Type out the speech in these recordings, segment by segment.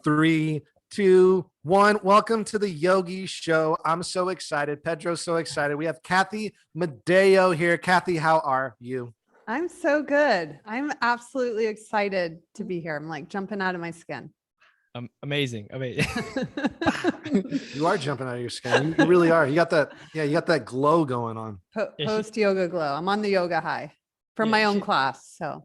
3, 2, 1. Welcome to the Yogi Show. I'm so excited. Pedro's so excited. We have Cathy Madeo here. Cathy, how are you? I'm so good. I'm absolutely excited to be here. I'm like jumping out of my skin. Amazing. You are jumping out of your skin. You really are. You got that. Yeah, you got that glow going on. Post yoga glow. I'm on the yoga high from my own class. So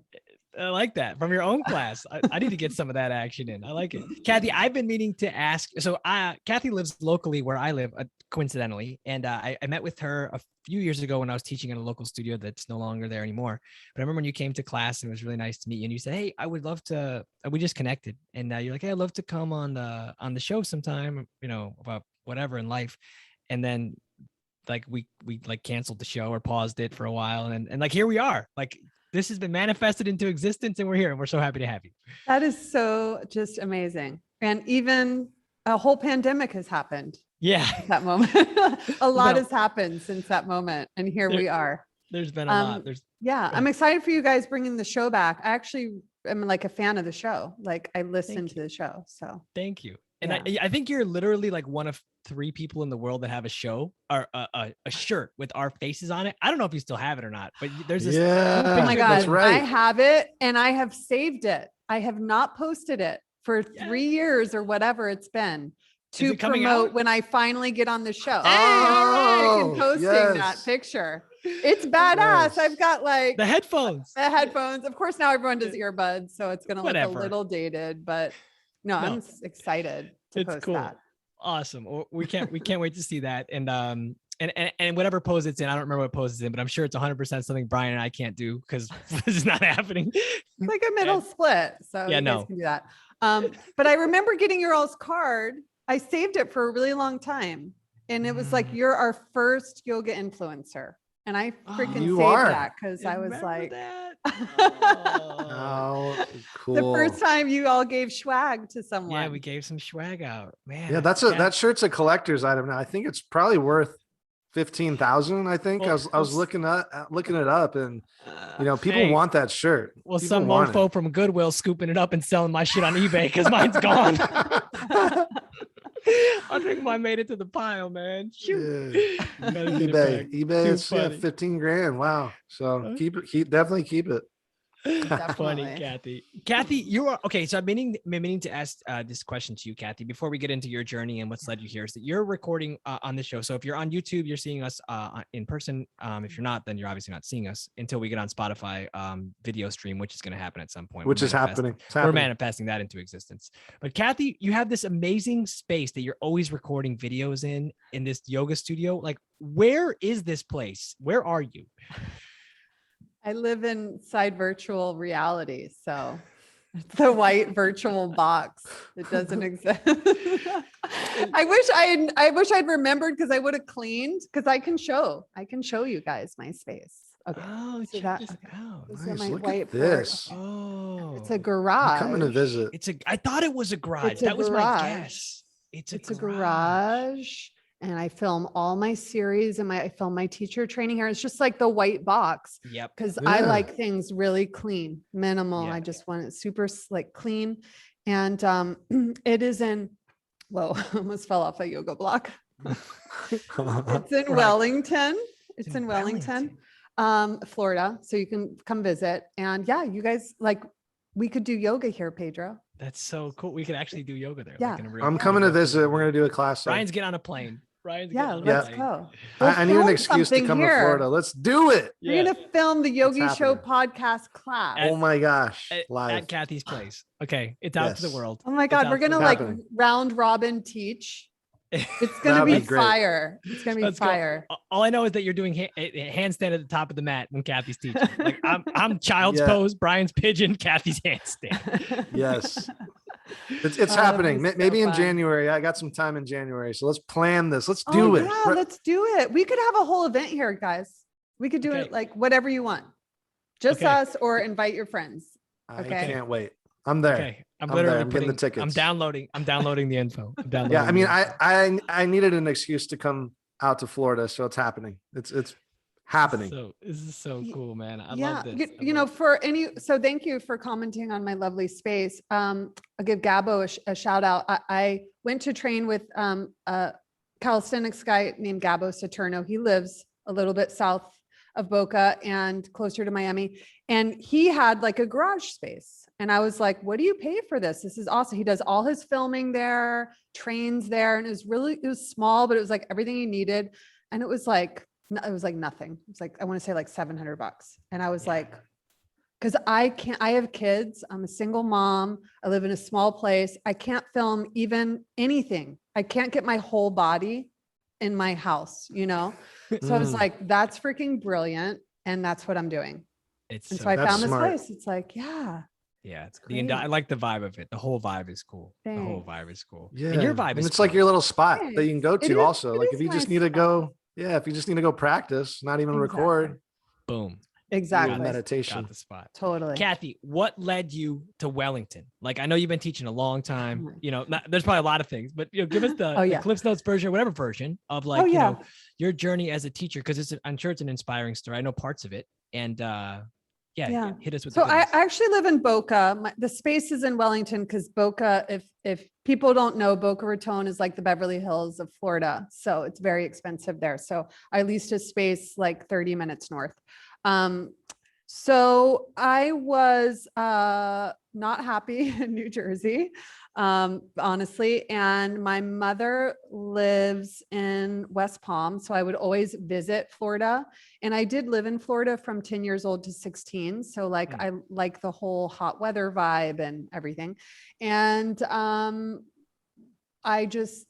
I like that, from your own class. I need to get some of that action in. I like it. Cathy, I've been meaning to ask. So Cathy lives locally where I live, coincidentally. And I met with her a few years ago when I was teaching in a local studio that's no longer there anymore. But I remember when you came to class and it was really nice to meet you. And you said, hey, I would love to, we just connected. And you're like, hey, I'd love to come on the show sometime, about whatever in life. And then like we like canceled the show or paused it for a while. And like, here we are. Like, this has been manifested into existence and we're here and we're so happy to have you. that is so just amazing. And even a whole pandemic has happened. Yeah. At that moment. A lot has happened since that moment. And here we are. There's been a lot. I'm excited for you guys bringing the show back. I actually am like a fan of the show. Like I listen to the show. So thank you. And I think you're literally like one of 3 people in the world that have a show or a shirt with our faces on it. I don't know if you still have it or not, but there's this. Oh my God. That's right. I have it and I have saved it. I have not posted it for 3 years or whatever it's been to promote when I finally get on the show. Oh, I'm posting that picture. It's badass. I've got like the headphones. Of course, now everyone does earbuds, so it's going to look a little dated, but no, I'm excited to post that. Awesome. We can't wait to see that. And whatever pose it's in, I don't remember what pose it's in, but I'm sure it's 100% something Brian and I can't do because this is not happening. It's like a middle split. So you guys can do that. But I remember getting your all's card. I saved it for a really long time. And it was like, you're our first yoga influencer. And I freaking saved that because I was like, oh, cool. The first time you all gave swag to someone. Yeah, we gave some swag out, man. Yeah, that shirt's a collector's item now. I think it's probably worth 15,000. I think I was looking it up, and people want that shirt. Well, some mofo from Goodwill scooping it up and selling my shit on eBay because mine's gone. I think I made it to the pile, man. Shoot. Yeah. eBay is 15 grand. Wow. So definitely keep it. Funny, Cathy. Cathy, you are okay. So I'm meaning to ask this question to you, Cathy, before we get into your journey and what's led you here. Is that you're recording on the show? So if you're on YouTube, you're seeing us in person. If you're not, then you're obviously not seeing us until we get on Spotify video stream, which is going to happen at some point. Which is happening. We're manifesting that into existence. But Cathy, you have this amazing space that you're always recording videos in this yoga studio. Like, where is this place? Where are you? I live inside virtual reality, so it's the white virtual box. It doesn't exist. I wish I'd remembered because I would have cleaned because I can show you guys my space. Okay. Oh, so check this out. Nice. Look at this. Oh, it's a garage. I'm coming to visit. I thought it was a garage. That was my guess. It's a garage. And I film all my series and I film my teacher training here. It's just like the white box. Yep. Because I like things really clean, minimal. I just want it super like clean. And it is in, whoa, almost fell off a yoga block. It's in Wellington. It's in Wellington, Florida. So you can come visit. And yeah, you guys we could do yoga here, Pedro. That's so cool. We could actually do yoga there. Yeah. I'm coming to visit. We're going to do a class. Brian's getting on a plane. Let's go. I need an excuse to come to Florida. Let's do it. We're going to film the Yogi Show podcast class. Oh my gosh. Live. At Cathy's place. Okay. It's out to the world. Oh my God. We're going to round robin teach. It's going to be fire. It's going to be fire. Go. All I know is that you're doing handstand at the top of the mat when Cathy's teaching. Like I'm child's pose, Brian's pigeon, Cathy's handstand. Yes. It's happening. Maybe in January. I got some time in January. So let's plan this. Let's do it. Yeah, let's do it. We could have a whole event here, guys. We could do it like whatever you want. Just us or invite your friends. Okay. I can't wait. I'm there. Okay. I'm literally getting the tickets. I'm downloading the info. Yeah. I mean, I needed an excuse to come out to Florida. So it's happening. It's happening. So this is so cool, man. I Yeah, love this. so thank you for commenting on my lovely space. I'll give Gabo a shout out. I went to train with a calisthenics guy named Gabo Saturno. He lives a little bit south of Boca and closer to Miami. And he had like a garage space. And I was like, what do you pay for this? This is awesome. He does all his filming there, trains there. And it was small, but it was like everything he needed. And it was like nothing. It was like, I want to say like $700. And I was like, because I have kids. I'm a single mom. I live in a small place. I can't film even anything. I can't get my whole body in my house, So I was like, that's freaking brilliant. And that's what I'm doing. So I found this place. It's like, yeah, it's I like the vibe of it. The whole vibe is cool. Thanks. The whole vibe is cool. Yeah. And your vibe is it's cool. like your little spot that you can go It to is- also. it Like is if you just my need to spot. go, if you just need to go practice, not even record, Boom. exactly. meditation. Got the spot. Totally. Cathy, what led you to Wellington? Like, I know you've been teaching a long time, Oh there's probably a lot of things, but give us the Cliff's Notes version, whatever version of like, your journey as a teacher. Cause I'm sure it's an inspiring story. I know parts of it. And hit us with So the I goodness. actually live in Boca. The space is in Wellington because Boca, if people don't know, Boca Raton is like the Beverly Hills of Florida. So it's very expensive there. So I leased a space like 30 minutes north. So I was not happy in New Jersey, honestly. And my mother lives in West Palm. So I would always visit Florida. And I did live in Florida from 10 years old to 16. So like, I like the whole hot weather vibe and everything. And I just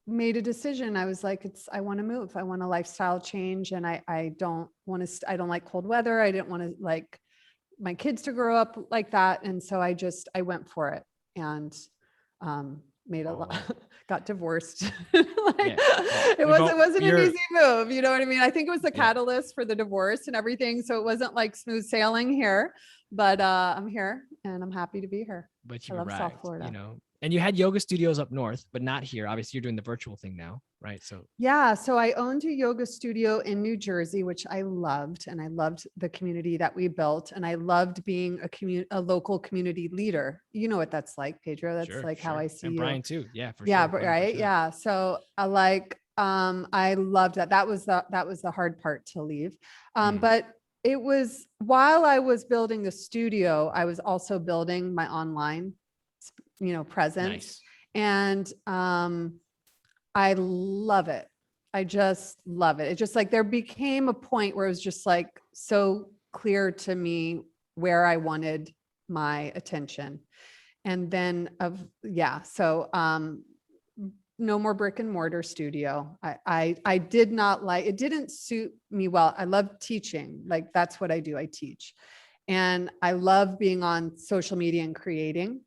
made a decision. I was like, I want to move. I want a lifestyle change. And I don't want to, I don't like cold weather. I didn't want to like my kids to grow up like that. And so I went for it and made a lot, got divorced. It wasn't an easy move. You know what I mean? I think it was the catalyst for the divorce and everything. So it wasn't like smooth sailing here, but I'm here and I'm happy to be here. But you I love arrived, South Florida. And you had yoga studios up north, but not here. Obviously, you're doing the virtual thing now, right? So so I owned a yoga studio in New Jersey, which I loved, and I loved the community that we built, and I loved being a local community leader. You know what that's like, Pedro. That's how I see and you. Brian too. Yeah, for yeah, sure. but right, sure. Yeah. So I loved that. That was the hard part to leave, but it was while I was building the studio, I was also building my online presence. Nice. And I love it. I just love it. It's just like there became a point where it was just like so clear to me where I wanted my attention. And then so no more brick and mortar studio. I did not like, it didn't suit me well. I love teaching. Like that's what I do. I teach. And I love being on social media and creating.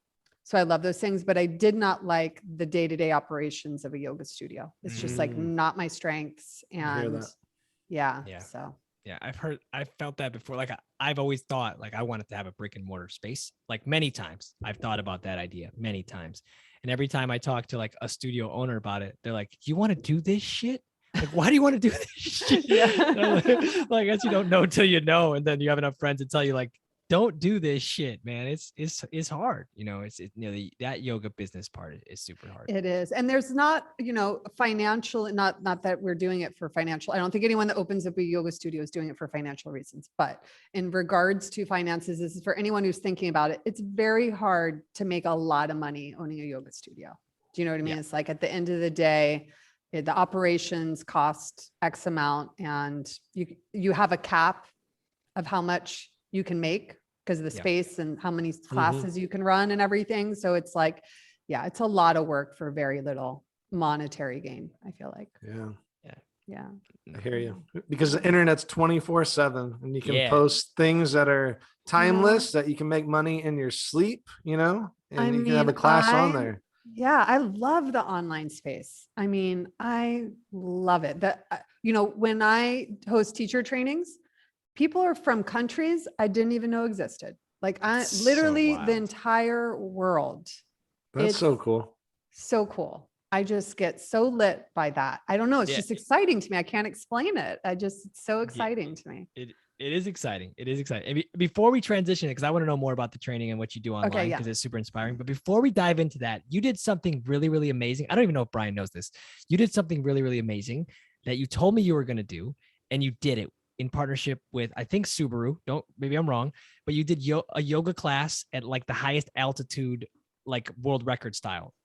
So I love those things, but I did not like the day-to-day operations of a yoga studio. It's just like not my strengths. And so. Yeah, I've felt that before. Like I've always thought like I wanted to have a brick and mortar space. Like many times I've thought about that idea many times. And every time I talk to like a studio owner about it, they're like, you want to do this shit? Like, why do you want to do this shit? Like, I guess you don't know till you know. And then you have enough friends to tell you like, don't do this shit, man. It's hard. That yoga business part is super hard. It is. And there's not, financial, not that we're doing it for financial. I don't think anyone that opens up a yoga studio is doing it for financial reasons, but in regards to finances, this is for anyone who's thinking about it. It's very hard to make a lot of money owning a yoga studio. Do you know what I mean? Yeah. It's like at the end of the day, the operations cost X amount and you have a cap of how much you can make because of the space and how many classes you can run and everything. So it's like, it's a lot of work for very little monetary gain, I feel like. Yeah. I hear you. Because the internet's 24/7 and you can post things that are timeless that you can make money in your sleep, and you can have a class on there. Yeah, I love the online space. I mean, I love it. When I host teacher trainings, people are from countries I didn't even know existed. Like the entire world. That's so cool. So cool. I just get so lit by that. I don't know. It's just exciting to me. I can't explain it. It's so exciting to me. It is exciting. It is exciting. And before we transition it, because I want to know more about the training and what you do online, because it's super inspiring. But before we dive into that, you did something really, really amazing. I don't even know if Brian knows this. You did something really, really amazing that you told me you were going to do, and you did it in partnership with, I think, Subaru. Maybe I'm wrong, but you did a yoga class at like the highest altitude, like world record style.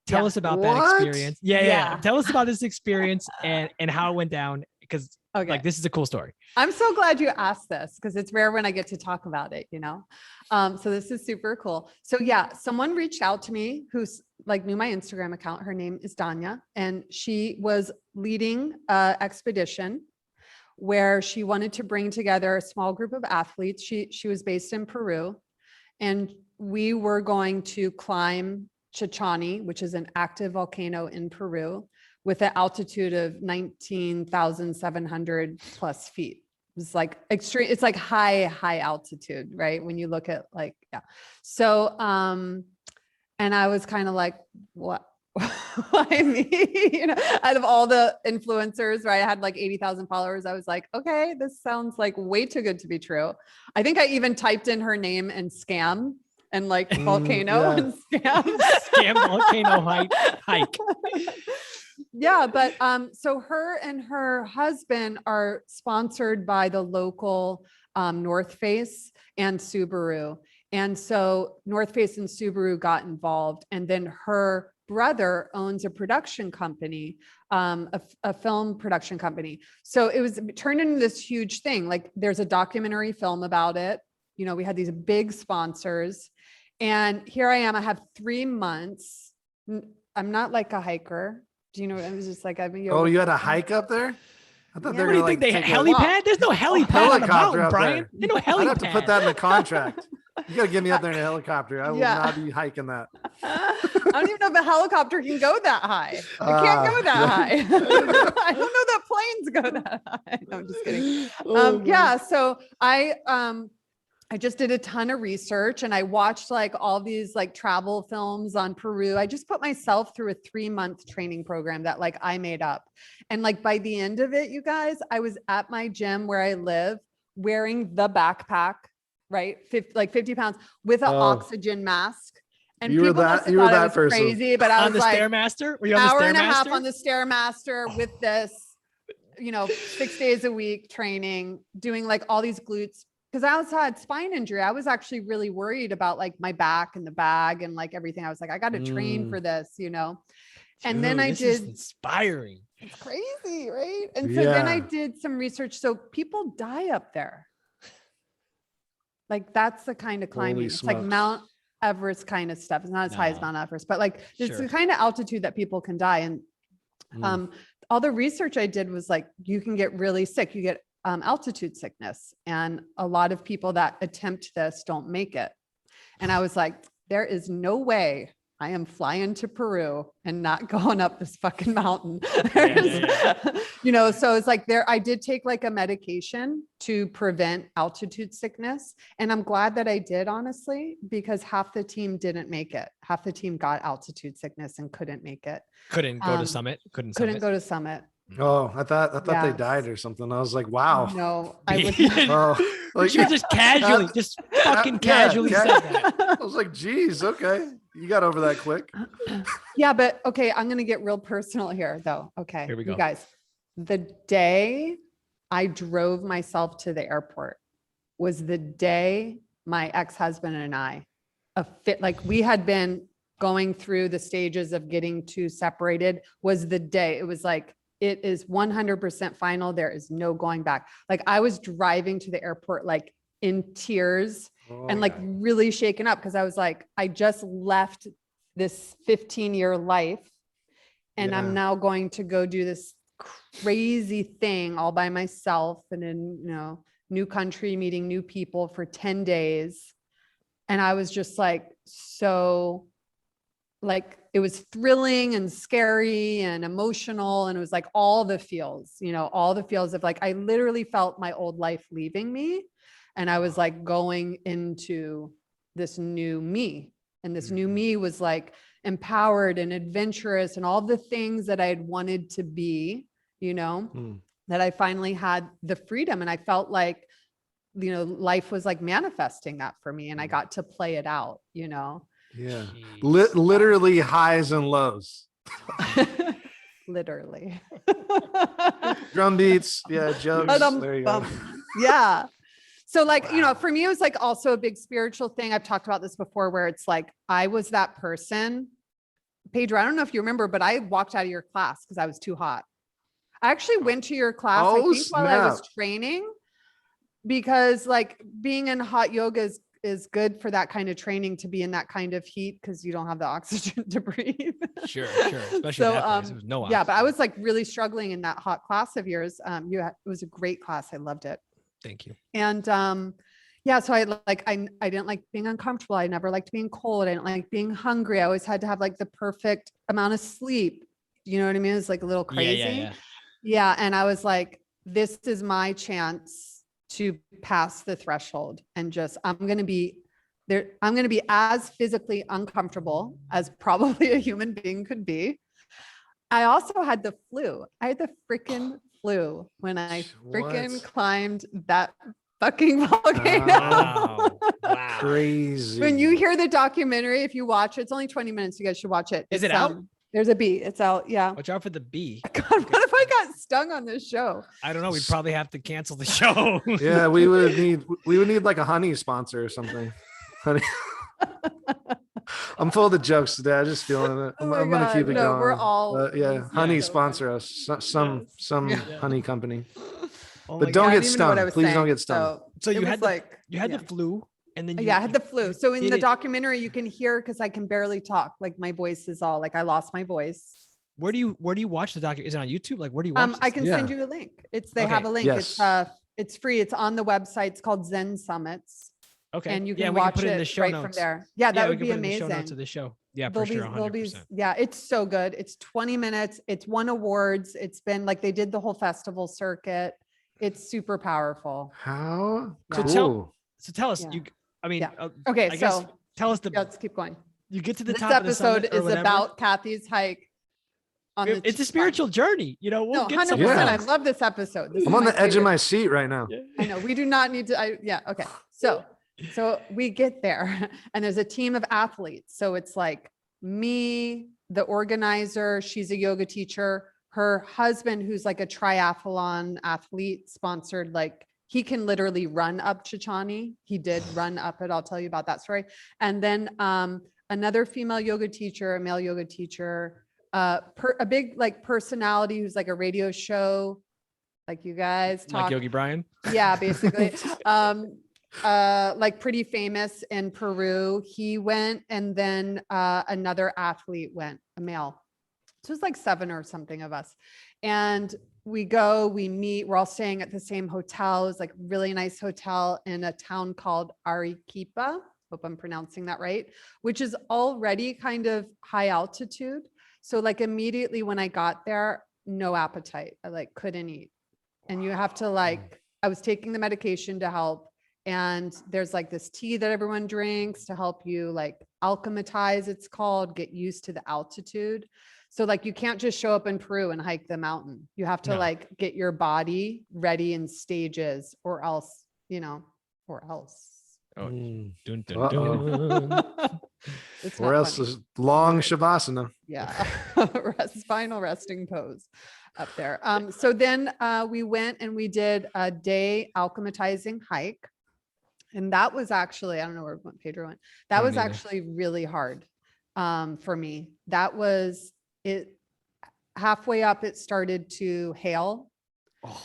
Tell us about that experience. Yeah. Tell us about this experience and how it went down, because like this is a cool story. I'm so glad you asked this, because it's rare when I get to talk about it, you know? So this is super cool. So yeah, someone reached out to me who's like knew my Instagram account. Her name is Danya, and she was leading an expedition where she wanted to bring together a small group of athletes. She was based in Peru, and we were going to climb Chichani, which is an active volcano in Peru, with an altitude of 19,700 plus feet. It's like extreme. It's like high altitude, right? When you look at like, yeah. So, and I was kind of like, what? Why me? You know, out of all the influencers, right? I had like 80,000 followers. I was like, okay, this sounds like way too good to be true. I think I even typed in her name and scam and like volcano and scam volcano hike. Yeah, but so her and her husband are sponsored by the local North Face and Subaru. And so North Face and Subaru got involved, and then her brother owns a production company, a film production company. So it turned into this huge thing. Like there's a documentary film about it. You know, we had these big sponsors, and here I am. I have 3 months. I'm not like a hiker. Do you know? I was just like, you had a hike up there? I thought what do you think they had? Helipad? There's no helipad on the mountain, Brian. There's no helipad. I'd have to put that in the contract. You got to get me up there in a helicopter. I will not be hiking that. I don't even know if a helicopter can go that high. It can't go that high. I don't know that planes go that high. No, I'm just kidding. So I just did a ton of research, and I watched like all these like travel films on Peru. I just put myself through a 3-month training program that like I made up. And like by the end of it, you guys, I was at my gym where I live wearing the backpack, right? 50 pounds with an oxygen mask. And you were that person. Crazy, but I was on the like, Stairmaster? Were you on the Stairmaster? Hour and a half on the Stairmaster with this, 6 days a week training, doing like all these glutes. Because I also had spine injury. I was actually really worried about like my back and the bag and like everything. I was like, I got to train for this, And then I did. Inspiring. It's crazy, right? And so then I did some research. So people die up there. Like that's the kind of climbing. It's like Mount Everest kind of stuff. It's not as high as Mount Everest, but like it's the kind of altitude that people can die. And all the research I did was like, you can get really sick. You get altitude sickness. And a lot of people that attempt this don't make it. And I was like, there is no way I am flying to Peru and not going up this fucking mountain. So it's like I did take like a medication to prevent altitude sickness. And I'm glad that I did, honestly, because half the team didn't make it. Half the team got altitude sickness and couldn't make it. Couldn't go to Summit. Couldn't go to Summit. Oh, I thought they died or something. I was like, wow. No, I would. Like, you just casually, fucking casually said that. I was like, geez, okay. You got over that quick. Yeah, but okay, I'm going to get real personal here though. Okay. Here we go. You guys, the day I drove myself to the airport was the day my ex-husband and I, we had been going through the stages of getting too separated, was the day. It was like, it is 100% final. There is no going back. Like I was driving to the airport, like in tears and like really shaken up. Cause I was like, I just left this 15-year life and I'm now going to go do this crazy thing all by myself and in, new country, meeting new people for 10 days. And I was just like, so like, it was thrilling and scary and emotional. And it was like all the feels, all the feels of like, I literally felt my old life leaving me. And I was like going into this new me. And this new me was like empowered and adventurous and all the things that I had wanted to be, that I finally had the freedom. And I felt like, life was like manifesting that for me, and I got to play it out, Yeah. Literally highs and lows. Literally. Drum beats. Yeah. Jokes. There you go. Yeah. So like, for me, it was like also a big spiritual thing. I've talked about this before, where it's like, I was that person. Pedro, I don't know if you remember, but I walked out of your class because I was too hot. I actually went to your class, I think, while I was training, because like being in hot yoga is good for that kind of training, to be in that kind of heat, because you don't have the oxygen to breathe. Sure. Especially in that place. There was no oxygen. Yeah, but I was like really struggling in that hot class of yours. It was a great class. I loved it. Thank you. And so I didn't like being uncomfortable. I never liked being cold. I didn't like being hungry. I always had to have like the perfect amount of sleep. You know what I mean? It's like a little crazy. Yeah. And I was like, this is my chance to pass the threshold, and just, I'm going to be as physically uncomfortable as probably a human being could be. I also had the flu. I had the freaking flu when I freaking climbed that fucking volcano. Wow. Crazy. When you hear the documentary, if you watch it, it's only 20 minutes. You guys should watch it. Is it out? There's a bee. It's out. Yeah. Watch out for the bee. God, what if I got stung on this show? I don't know. We'd probably have to cancel the show. Yeah, we would need like a honey sponsor or something. Honey. I'm full of the jokes today. I'm just feeling it. I'm gonna keep it going. We're all honey sponsor us. Some honey company. Oh but don't get stung. Please don't get stung. So you had the flu. And then I had the flu. So in the documentary, you can hear, because I can barely talk. Like my voice is all like, I lost my voice. Where do you watch the documentary? Is it on YouTube? Like, where do you watch I can send you a link. They have a link. Yes. It's free. It's on the website. It's called Zen Summits. Okay. And you can watch put it it in the show right notes. from there. Yeah, that would be amazing. In the show notes of the show. Yeah, for sure. 100%. Yeah, it's so good. It's 20 minutes. It's won awards. It's been like, they did the whole festival circuit. It's super powerful. How Yeah. cool. So tell us, okay. I guess tell us let's keep going. You get to the this top of the summit. This episode is about Cathy's hike. It's a spiritual journey. We'll get 100%. I love this episode. I'm on the edge of my seat right now. I know. We do not need to. Okay. So we get there, and there's a team of athletes. So it's like me, the organizer. She's a yoga teacher. Her husband, who's like a triathlon athlete, sponsored, like, he can literally run up Chichani. He did run up it. I'll tell you about that story. And then another female yoga teacher, a male yoga teacher, a big like personality who's like a radio show, like you guys talk. Like Yogi Brian? Yeah, basically. Like pretty famous in Peru. He went, and then another athlete went, a male. So it was like 7 or something of us. And we meet, we're all staying at the same hotel. It was like really nice hotel in a town called Arequipa. Hope I'm pronouncing that right, which is already kind of high altitude. So like immediately when I got there, no appetite. I like couldn't eat. And you have to like, I was taking the medication to help. And there's like this tea that everyone drinks to help you like alchematize, it's called, get used to the altitude. So like, you can't just show up in Peru and hike the mountain. You have to like get your body ready in stages, or else. Oh, dun, dun, dun. It's or else funny. is long shavasana. Yeah. Spinal resting pose up there. So then we went and we did a day alchematizing hike. And that was actually, I don't know where Pedro went. That was actually really hard for me. That was it. Halfway up, it started to hail. Oh.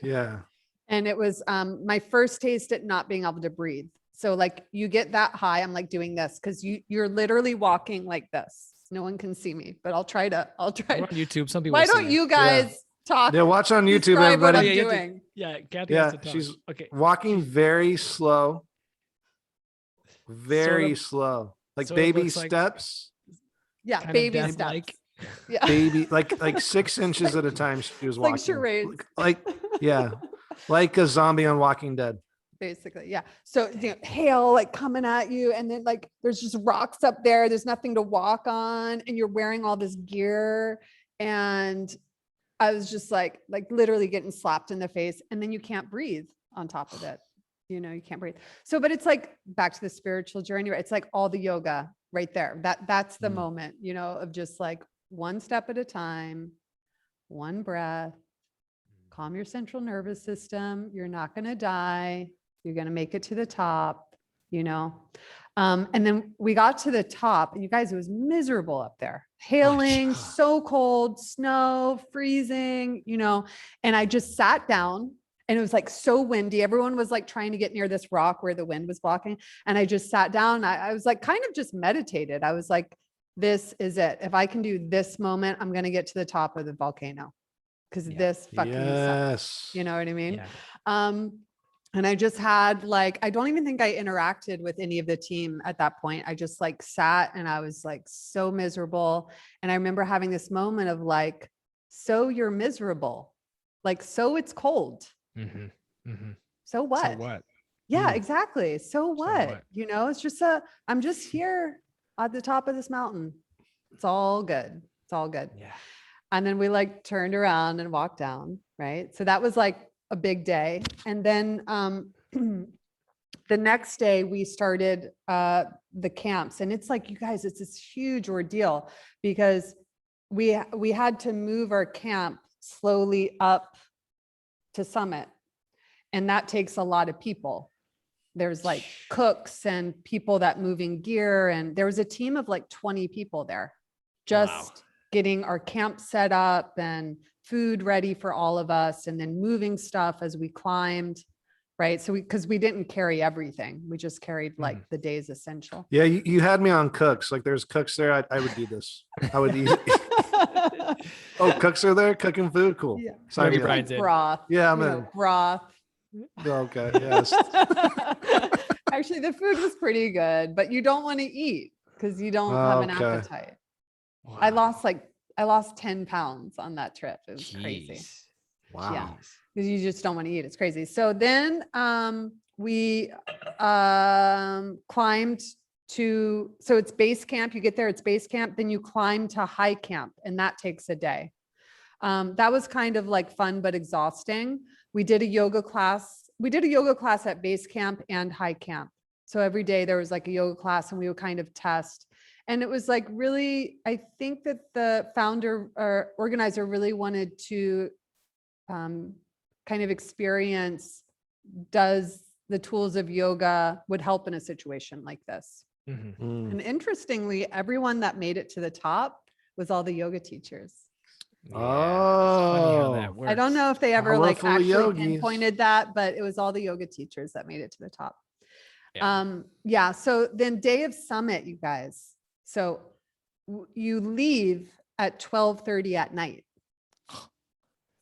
Yeah. And it was my first taste at not being able to breathe. So like you get that high, I'm like doing this because you're literally walking like this. No one can see me, but I'll try. We're on YouTube. Some people. Why don't you guys talk? Yeah, watch on YouTube, describe what everybody. I'm doing. Cathy. Yeah, she's walking very slow. Very slow. Like baby steps. Yeah, baby steps. Yeah. Baby, like 6 inches at a time she was walking. Like charades. Like a zombie on Walking Dead. basically. Yeah. So, hail like coming at you, and then like there's just rocks up there. There's nothing to walk on, and you're wearing all this gear. And I was just like literally getting slapped in the face, and then you can't breathe on top of it. You can't breathe. So, but it's like back to the spiritual journey, right? It's like all the yoga right there. That's the moment, of just like one step at a time, one breath, calm your central nervous system. You're not going to die. You're going to make it to the top, and then we got to the top, and you guys, it was miserable up there, hailing, so cold, snow, freezing, and I just sat down. And it was like so windy. Everyone was like trying to get near this rock where the wind was blocking. And I just sat down. I was like, kind of just meditated. I was like, this is it. If I can do this moment, I'm going to get to the top of the volcano. Because this fucking sucks. You know what I mean? Yeah. And I just had like, I don't even think I interacted with any of the team at that point. I just like sat, and I was like so miserable. And I remember having this moment of like, so you're miserable. Like, so it's cold. So what? So what? Yeah, exactly. So what? It's just I'm just here at the top of this mountain. It's all good. It's all good. Yeah. And then we like turned around and walked down. Right. So that was like a big day. And then the next day we started the camps, and it's like, you guys, it's this huge ordeal because we had to move our camp slowly up to summit. And that takes a lot of people. There's like cooks and people that moving gear. And there was a team of like 20 people there, just getting our camp set up and food ready for all of us. And then moving stuff as we climbed. Right. So because we didn't carry everything. We just carried like the day's essential. Yeah. You had me on cooks. Like there's cooks there. I would do this. I would eat. Oh, cooks are there cooking food. Cool. Yeah. Sorry, like broth. Yeah, I'm in. Broth. Okay. Yes. Actually, the food was pretty good, but you don't want to eat because you don't have an appetite. Wow. I lost 10 pounds on that trip. It was crazy. Wow. Yeah. Because you just don't want to eat. It's crazy. So then we climbed to, so it's base camp. You get there, it's base camp. Then you climb to high camp, and that takes a day. That was kind of like fun, but exhausting. We did a yoga class. We did a yoga class at base camp and high camp. So every day there was like a yoga class, and we would kind of test. And it was like really, I think that the founder or organizer really wanted to kind of experience, does the tools of yoga would help in a situation like this. And interestingly, everyone that made it to the top was all the yoga teachers. Yeah, funny how that works. I don't know if they ever like actually pinpointed that, but it was all the yoga teachers that made it to the top. Yeah. So then day of summit, you guys. So you leave at 12:30 at night.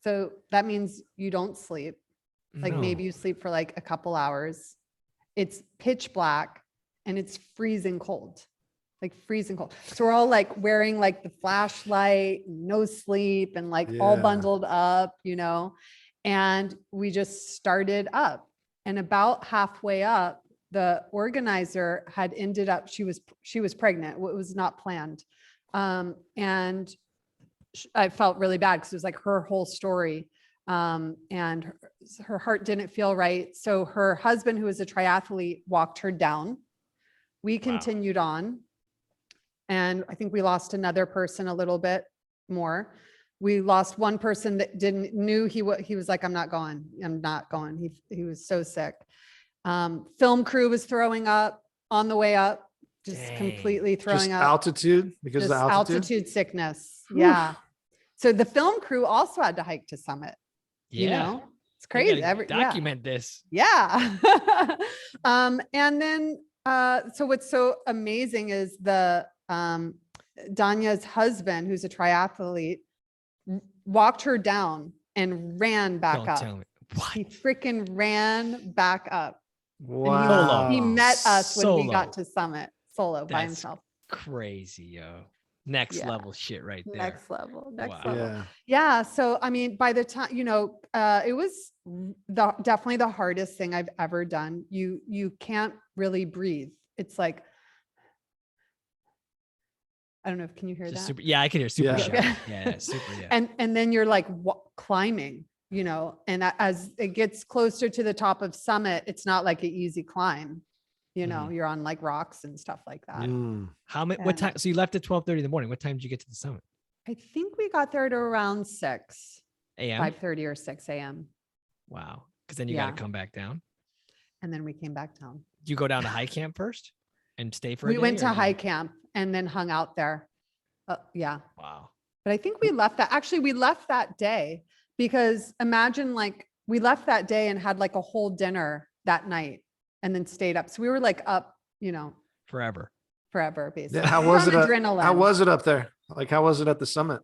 So that means you don't sleep. Like maybe you sleep for like a couple hours. It's pitch black and it's freezing cold, like freezing cold. So we're all like wearing like the flashlight, no sleep, and like all bundled up, and we just started up. And about halfway up, the organizer had ended up, she was pregnant. It was not planned. And I felt really bad because it was like her whole story. And her heart didn't feel right. So her husband, who was a triathlete, walked her down. We continued on. And I think we lost another person a little bit more. We lost one person that knew he was like, I'm not going. He was so sick. Film crew was throwing up on the way up, just completely throwing up. Altitude because of the altitude sickness. Yeah. So the film crew also had to hike to summit. It's crazy. Document this. Yeah. And then, so what's so amazing is the Danya's husband, who's a triathlete, walked her down and ran back up. Tell me. What? He freaking ran back up. Wow. He met us when we got to summit solo by himself. Crazy, yo. Next level shit right there. Next level. Yeah. Yeah. So, I mean, by the time, it was definitely the hardest thing I've ever done. You can't really breathe. It's like, I don't know if, can you hear that? Super, yeah, I can hear super Yeah. shy. Yeah, super. Yeah. And then you're like climbing, and as it gets closer to the top of summit, it's not like an easy climb. You're on like rocks and stuff like that. What time? So you left at 12:30 in the morning. What time did you get to the summit? I think we got there at around 6 a.m. 5:30 or 6 a.m. Wow. Because then you got to come back down. And then we came back down. Do you go down to high camp first and stay for a We day, went to or high camp and then hung out there. Yeah. Wow. But I think we left that day, because imagine like we left that day and had like a whole dinner that night and then stayed up. So we were like up, forever basically. Yeah, how was it? Adrenaline. How was it up there? Like, how was it at the summit?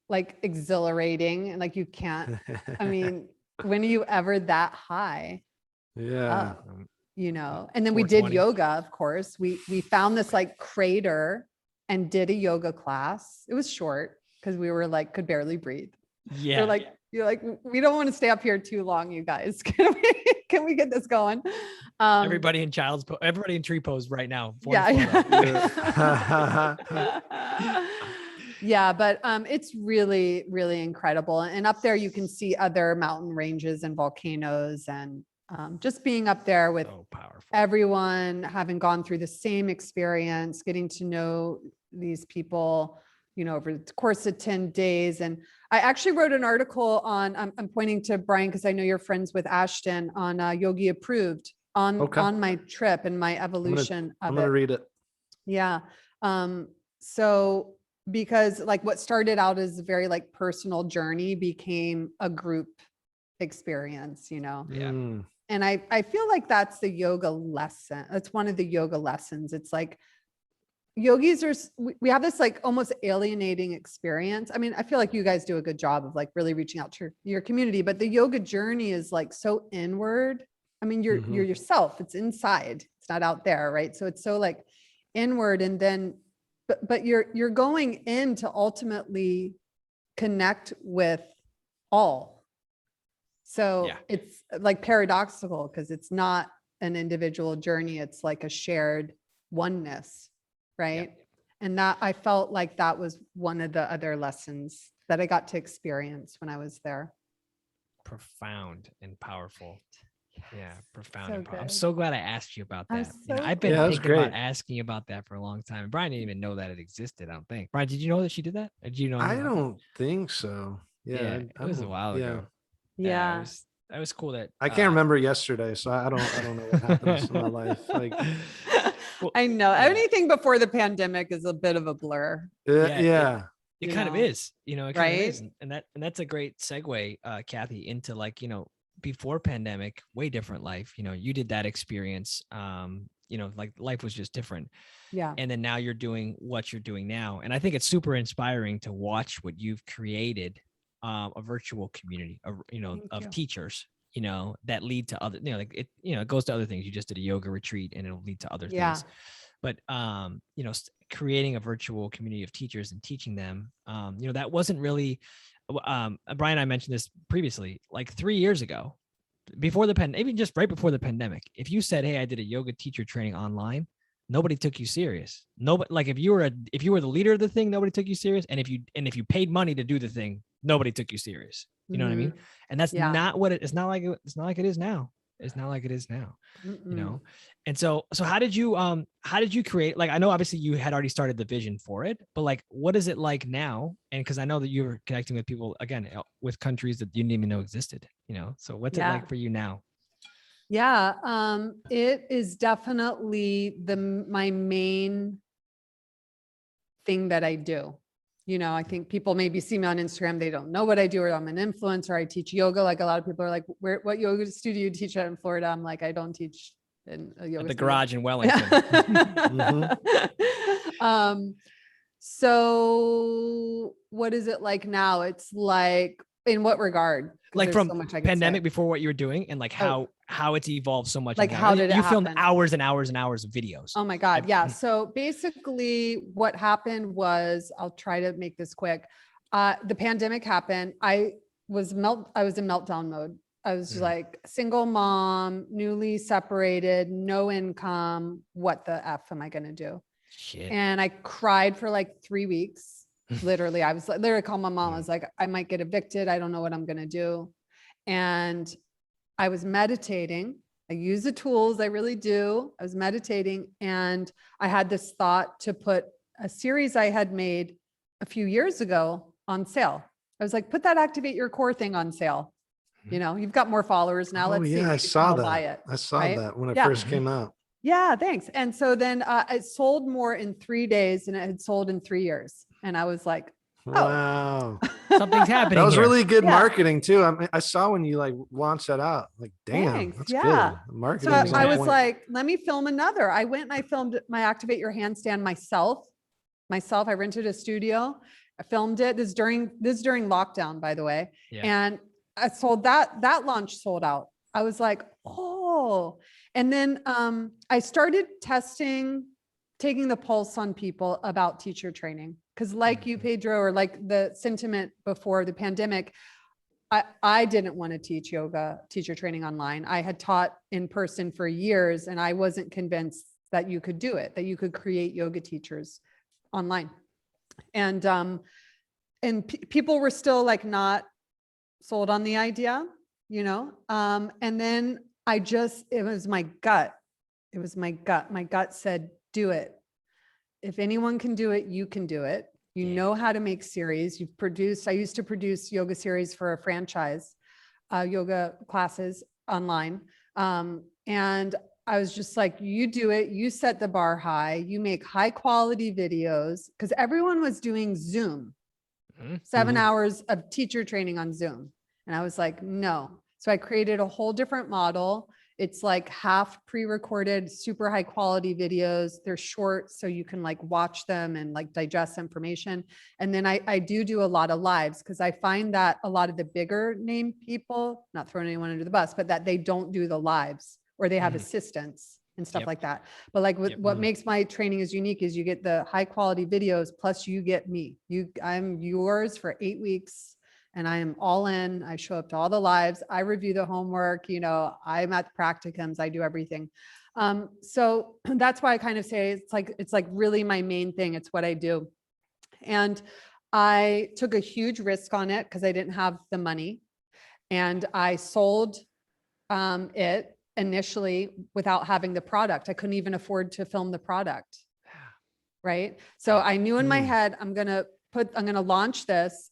Like exhilarating, and like you can't. I mean, when are you ever that high? Yeah. And then we did yoga, of course. We found this like crater and did a yoga class. It was short because we were like, could barely breathe. Yeah. You're like, we don't want to stay up here too long, you guys. Can we get this going? Everybody in tree pose right now. Yeah, but it's really, really incredible. And up there, you can see other mountain ranges and volcanoes, and just being up there with everyone, having gone through the same experience, getting to know these people, over the course of 10 days. And I actually wrote an article on, I'm pointing to Brian, because I know you're friends with Ashton, on Yogi Approved on my trip and my evolution of it. I'm going to read it. Yeah. So because like what started out as a very like personal journey became a group experience, Yeah. And I feel like that's the yoga lesson. That's one of the yoga lessons. It's like yogis we have this like almost alienating experience. I mean, I feel like you guys do a good job of like really reaching out to your community, but the yoga journey is like so inward. I mean, you're yourself, it's inside, it's not out there. Right. So it's so like inward, and then, but you're going in to ultimately connect with all. So it's like paradoxical, because it's not an individual journey. It's like a shared oneness. Right. Yeah. And that I felt like that was one of the other lessons that I got to experience when I was there. Profound and powerful. Yeah, profound So and powerful. I'm good. so glad I asked you about that. I've been thinking about asking you about that for a long time. Brian didn't even know that it existed, I don't think. Brian, did you know that she did that? Or did you know? I don't think so. Yeah, it was a while ago. Yeah. That was cool. That I can't remember yesterday, so I don't know what happens in my life. Like, I know anything before the pandemic is a bit of a blur. Yeah. It kind of is, it kind of is. And that's a great segue, Cathy, into like, before pandemic, way different life. You did that experience. Like life was just different. Yeah. And then now you're doing what you're doing now. And I think it's super inspiring to watch what you've created, a virtual community of teachers, that lead to other, it goes to other things. You just did a yoga retreat and it'll lead to other things. But, creating a virtual community of teachers and teaching them, that wasn't really, Brian, I mentioned this previously, like 3 years ago, before the even just right before the pandemic, if you said, hey, I did a yoga teacher training online, nobody took you serious. Nobody, like if you were the leader of the thing, nobody took you serious. And if you paid money to do the thing, nobody took you serious. You know what I mean? And that's not what it's not like it is now. It's not like it is now, And so how did you create, like, I know obviously you had already started the vision for it, but like, what is it like now? And cause I know that you were connecting with people, again, with countries that you didn't even know existed, so what's it like for you now? Yeah. It is definitely my main thing that I do. I think people maybe see me on Instagram. They don't know what I do, or I'm an influencer. I teach yoga. Like a lot of people are like, what yoga studio you teach at in Florida? I'm like, I don't teach in a yoga at the studio. garage in Wellington. So what is it like now? It's like In what regard? Like There's from so much I could pandemic say. before what you were doing, and like how it's evolved so much. Like how did it you filmed happen? hours and hours and hours of videos. Oh my God. Yeah. So basically what happened was, I'll try to make this quick. The pandemic happened. I was in meltdown mode. I was like single mom, newly separated, no income. What the F am I going to do? Shit. And I cried for like 3 weeks. Literally, I was like, literally called my mom. I was like, I might get evicted. I don't know what I'm going to do. And I was meditating. I use the tools. I really do. I was meditating, and I had this thought to put a series I had made a few years ago on sale. I was like, put that Activate Your Core thing on sale. You know, you've got more followers now. Let's see. Yeah, I Maybe saw someone will buy that. it, I saw right? that when it Yeah. first came out. Yeah, thanks. And so then it sold more in 3 days than it had sold in 3 years. And I was like, oh, Wow. Something's happening. That was here. really good Yeah. marketing too. I mean, I saw when you like launched that out. Like, damn, Thanks. that's Yeah. good. Marketing. so is on I was point. like, let me film another. I went and I filmed my Activate Your Handstand myself. I rented a studio. I filmed it. This is during lockdown, by the way. Yeah. And I sold that launch sold out. I was like, oh. And then I started taking the pulse on people about teacher training. Because like you, Pedro, or like the sentiment before the pandemic, I didn't want to teach yoga teacher training online. I had taught in person for years, and I wasn't convinced that you could do it, that you could create yoga teachers online. And people were still like not sold on the idea, you know? And then it was my gut. It was my gut. My gut said, do it. If anyone can do it, you can do it. You know how to make series. I used to produce yoga series for a franchise, yoga classes online. And I was just like, you do it. You set the bar high. You make high quality videos, because everyone was doing Zoom, 7 hours of teacher training on Zoom. And I was like, no. So I created a whole different model. It's like half pre-recorded, super high quality videos. They're short, so you can like watch them and like digest information. And then I do a lot of lives, because I find that a lot of the bigger name people, not throwing anyone under the bus, but that they don't do the lives, or they have assistants and stuff like that. But like what makes my training as unique is you get the high quality videos, plus you get me. I'm yours for 8 weeks. And I am all in. I show up to all the lives. I review the homework. You know, I'm at the practicums. I do everything. So that's why I kind of say it's like really my main thing. It's what I do. And I took a huge risk on it because I didn't have the money, and I sold it initially without having the product. I couldn't even afford to film the product. Right. So I knew in my head, I'm going to launch this.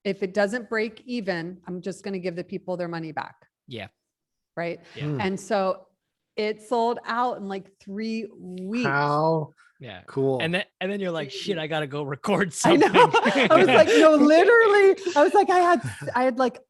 If it doesn't break even, I'm just going to give the people their money back. Yeah. Right. Yeah. And so it sold out in like 3 weeks. How Yeah. cool. And then you're like, shit, I got to go record something. I know. I was like, no, literally. I was like, I had like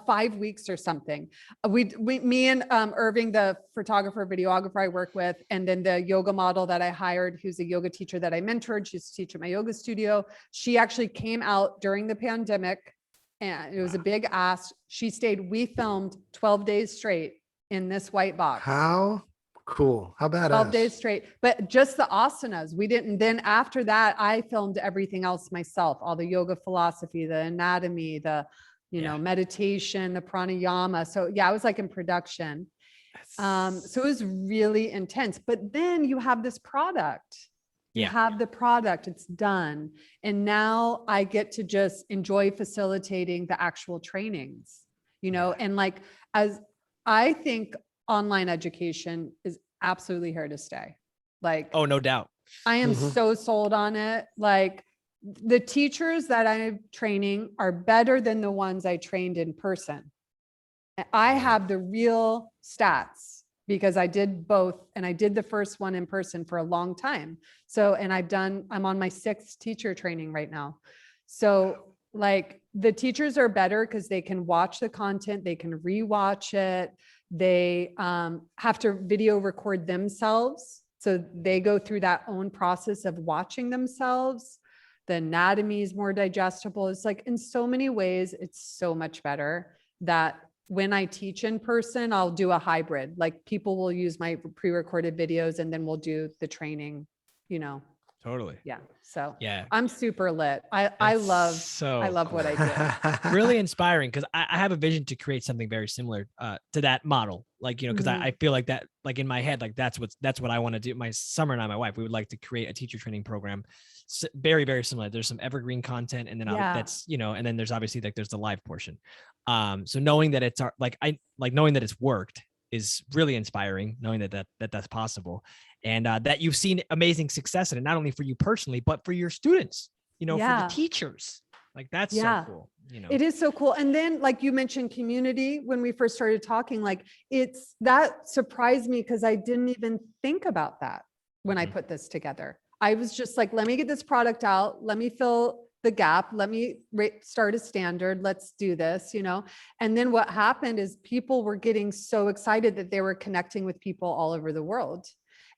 5 weeks or something. Me and Irving, the photographer, videographer I work with, and then the yoga model that I hired, who's a yoga teacher that I mentored. She used to teach at my yoga studio. She actually came out during the pandemic, and it was a big ask. We filmed 12 days straight in this white box. How cool. How badass. 12 days straight, but just the asanas. We didn't. Then after that, I filmed everything else myself, all the yoga philosophy, the anatomy, the meditation, the pranayama. So yeah, I was like in production. So it was really intense, but then you have this product, you have the product, it's done. And now I get to just enjoy facilitating the actual trainings, and like, as I think online education is absolutely here to stay. Like, oh, no doubt. I am so sold on it. Like, the teachers that I'm training are better than the ones I trained in person. I have the real stats because I did both, and I did the first one in person for a long time. So, and I'm on my 6th teacher training right now. So like, the teachers are better because they can watch the content, they can rewatch it. They have to video record themselves. So they go through that own process of watching themselves. The anatomy is more digestible. It's like in so many ways, it's so much better that when I teach in person, I'll do a hybrid. Like people will use my pre-recorded videos and then we'll do the training, you know. Totally. Yeah. So yeah, I'm super lit. I love what I do. Really inspiring, because I have a vision to create something very similar to that model. Like, you know, because I feel like that, like in my head, like that's what I want to do. My Summer and I, my wife, we would like to create a teacher training program. Very, very similar. There's some evergreen content, and then that's, you know, and then there's obviously like there's the live portion. So knowing that it's knowing that it's worked is really inspiring, knowing that's possible. And that you've seen amazing success in it, not only for you personally, but for your students, you know, for the teachers. Like that's so cool. You know, it is so cool. And then like you mentioned community, when we first started talking, like that surprised me because I didn't even think about that when I put this together. I was just like, let me get this product out. Let me fill the gap. Let me start a standard. Let's do this, you know? And then what happened is people were getting so excited that they were connecting with people all over the world.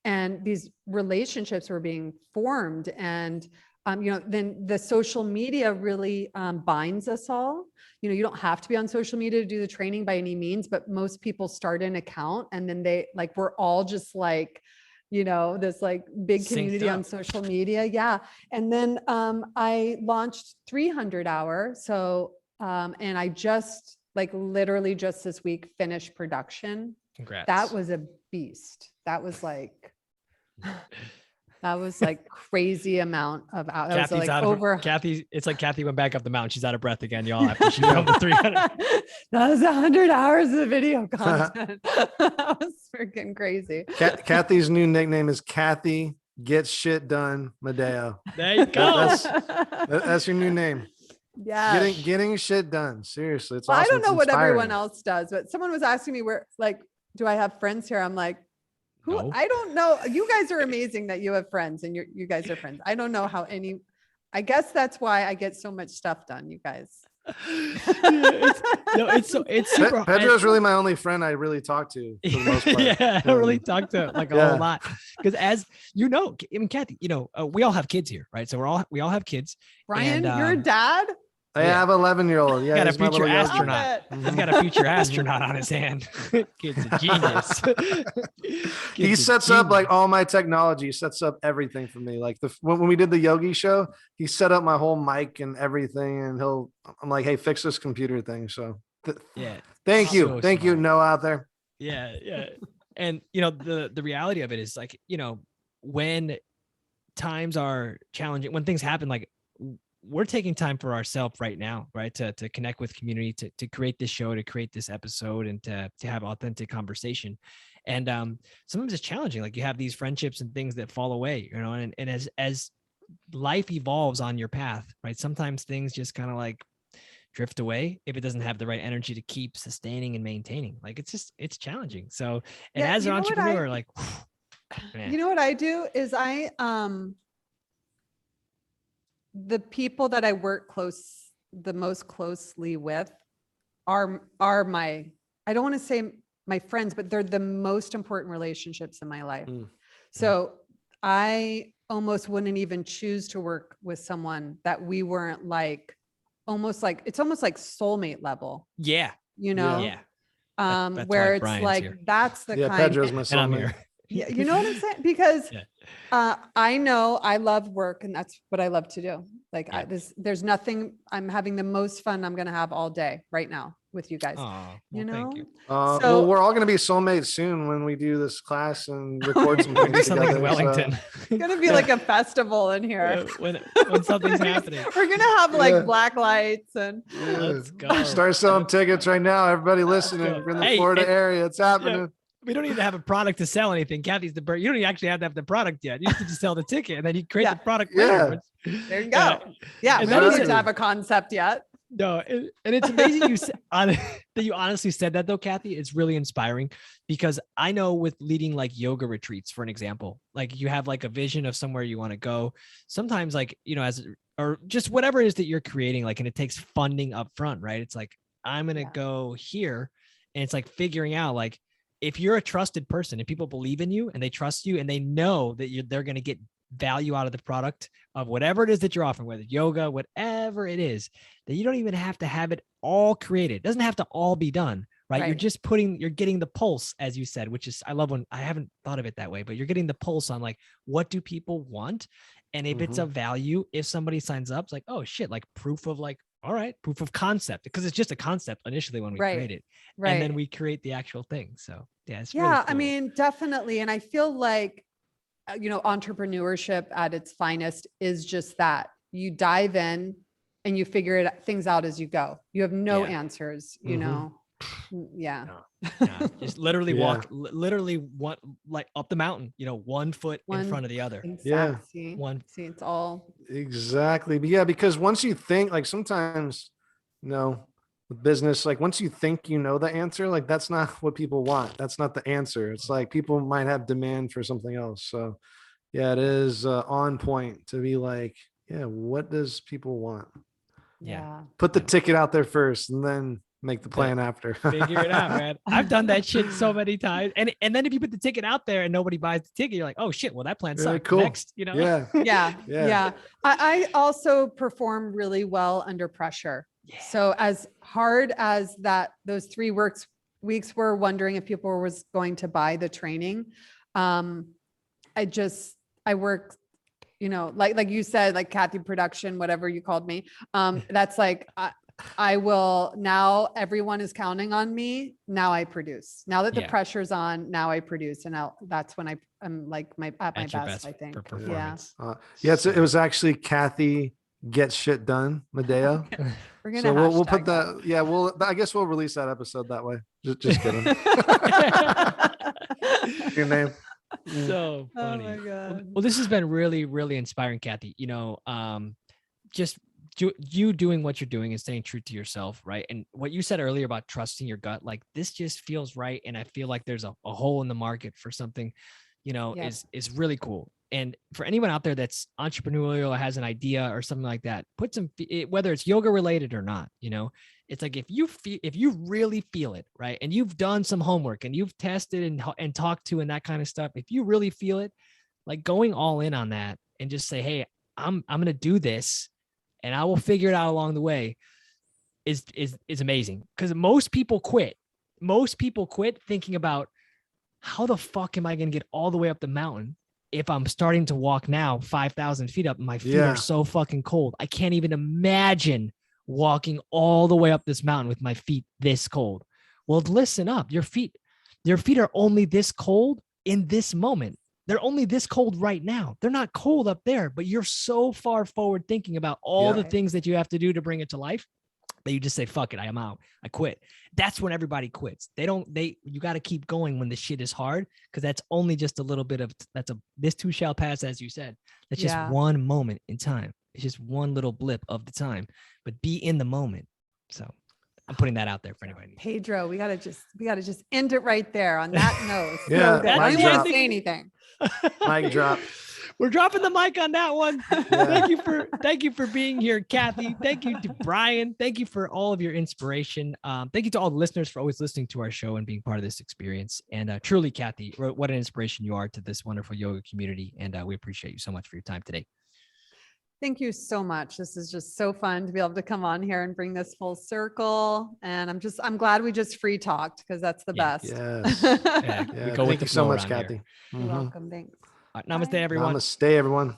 And these relationships were being formed. And, you know, then the social media really binds us all. You know, you don't have to be on social media to do the training by any means, but most people start an account and then we're all just like, you know, this like big community on social media. Yeah. And then I launched 300 Hour. So, and I just literally just this week finished production. Congrats. That was a beast. That was like crazy amount of hours. Cathy's like over Cathy. It's like Cathy went back up the mountain. She's out of breath again, y'all. After she went over 300. That was 100 hours of video content. That was freaking crazy. Cathy's new nickname is Cathy Gets Shit Done Madeo. There you go. That's your new name. Yeah. Getting shit done. Seriously. It's awesome. I don't know what everyone else does, but someone was asking me do I have friends here? I'm like, who? No. I don't know. You guys are amazing that you have friends and you guys are friends. I don't know how I guess that's why I get so much stuff done, you guys. It's super. Pedro's really my only friend I really talk to for the most part. I don't really talk to a whole lot, because as you know, I mean, Cathy, you know, we all have kids here, right? So we all have kids. Ryan, you're a dad? I have an 11-year-old. Yeah, got a future astronaut. He's got a future astronaut on his hand. Kid's a genius. He sets up like all my technology. He sets up everything for me. Like when we did the Yogi show, he set up my whole mic and everything. And I'm like, hey, fix this computer thing. So thank you, Noah out there. Yeah. And you know, the reality of it is like, you know, when times are challenging, when things happen, like, we're taking time for ourselves right now, right? To connect with community, to create this show, to create this episode, and to have authentic conversation. And sometimes it's challenging. Like you have these friendships and things that fall away, you know, and as life evolves on your path, right? Sometimes things just kind of like drift away if it doesn't have the right energy to keep sustaining and maintaining. Like it's challenging. So, and as an entrepreneur, like, man. You know what I do is the people that I work the most closely with are my, I don't want to say my friends, but they're the most important relationships in my life. So I almost wouldn't even choose to work with someone that we weren't it's almost like soulmate level. Yeah. You know? Yeah. Where it's Brian's like, here. That's the kind. Pedro's my soulmate. Yeah, you know what I'm saying? Because I know I love work and that's what I love to do. Like there's nothing, I'm having the most fun I'm going to have all day right now with you guys. You know? Thank you. Well, we're all going to be soulmates soon when we do this class and record some things together. In Wellington. It's going to be like a festival in here. When something's happening. We're going to have like black lights and let's go. Start selling tickets right now. Everybody listening in the Florida area. It's happening. Yeah. We don't even have a product to sell anything. Cathy's you don't even actually have to have the product yet. You just sell the ticket and then you create the product later. There you go. Yeah. We don't need to have a concept yet. No. And it's amazing that you honestly said that though, Cathy. It's really inspiring because I know with leading like yoga retreats, for an example, like you have like a vision of somewhere you want to go. Sometimes like, you know, or just whatever it is that you're creating, like, and it takes funding up front, right? It's like, I'm going to go here. And it's like figuring out like, if you're a trusted person and people believe in you and they trust you and they know that they're going to get value out of the product of whatever it is that you're offering, whether it's yoga, whatever it is, that you don't even have to have it all created. It doesn't have to all be done, right? You're Right. just you're getting the pulse, as you said, which is, I love when I haven't thought of it that way, but you're getting the pulse on like, what do people want? And if it's a value, if somebody signs up, it's like, oh shit, like proof of like, all right, proof of concept, because it's just a concept initially when we create it. Right. And then we create the actual thing. So yeah, it's Yeah, really I cool. mean, definitely. And I feel like, entrepreneurship at its finest is just that. You dive in and you figure things out as you go. You have no answers, Yeah. Yeah, just literally Yeah. walk, literally one, like up the mountain, one foot in front of the other. Exactly. One. See, it's all. Exactly. But yeah, because once you think, like sometimes, with business, like once you think you know the answer, like that's not what people want. That's not the answer. It's like people might have demand for something else. So yeah, it is on point to be like, yeah, what does people want? Yeah. Put the ticket out there first and then make the plan after. Figure it out, man. I've done that shit so many times. And then if you put the ticket out there and nobody buys the ticket, you're like, oh shit, well that plan sucked. Cool. Next, Yeah. Yeah. I also perform really well under pressure. Yeah. So as hard as those 3 weeks were, wondering if people was going to buy the training. I work, like you said, like Cathy production, whatever you called me. That's like, I will, now everyone is counting on me. Now I produce. Now that the pressure's on, now I produce. And that's when I'm like at my best, I think. For performance. It was actually Cathy Gets Shit Done, Madeo. We're gonna So we'll put hashtag that. Yeah, I guess we'll release that episode that way. Just kidding. Your name. So Oh funny. my God. Well, this has been really, really inspiring, Cathy. Just you doing what you're doing and staying true to yourself, right? And what you said earlier about trusting your gut, like this just feels right. And I feel like there's a hole in the market for something, is really cool. And for anyone out there that's entrepreneurial or has an idea or something like that, put some, whether it's yoga related or not, it's like, if you really feel it, right? And you've done some homework and you've tested and talked to and that kind of stuff. If you really feel it, like going all in on that and just say, hey, I'm going to do this and I will figure it out along the way is amazing. Because most people quit thinking about how the fuck am I going to get all the way up the mountain if I'm starting to walk now 5,000 feet up and my feet are so fucking cold. I can't even imagine walking all the way up this mountain with my feet this cold. Well, listen up. Your feet are only this cold in this moment. They're only this cold right now. They're not cold up there, but you're so far forward thinking about all the things that you have to do to bring it to life that you just say, fuck it, I am out. I quit. That's when everybody quits. You got to keep going when the shit is hard, because that's only just a little bit of, this too shall pass, as you said. That's just one moment in time. It's just one little blip of the time, but be in the moment. So I'm putting that out there for anybody. Pedro, we gotta just end it right there on that note. Yeah, I mic don't want drop. to say anything. Mic drop. We're dropping the mic on that one. Thank you for being here, Cathy. Thank you to Brian. Thank you for all of your inspiration. Thank you to all the listeners for always listening to our show and being part of this experience. And truly, Cathy, what an inspiration you are to this wonderful yoga community. And we appreciate you so much for your time today. Thank you so much. This is just so fun to be able to come on here and bring this full circle. And I'm glad we just free talked, because that's the best. Yes. We go with Thank the you so flow much, around here. Cathy. You're welcome. Thanks. Namaste, everyone. Namaste, everyone.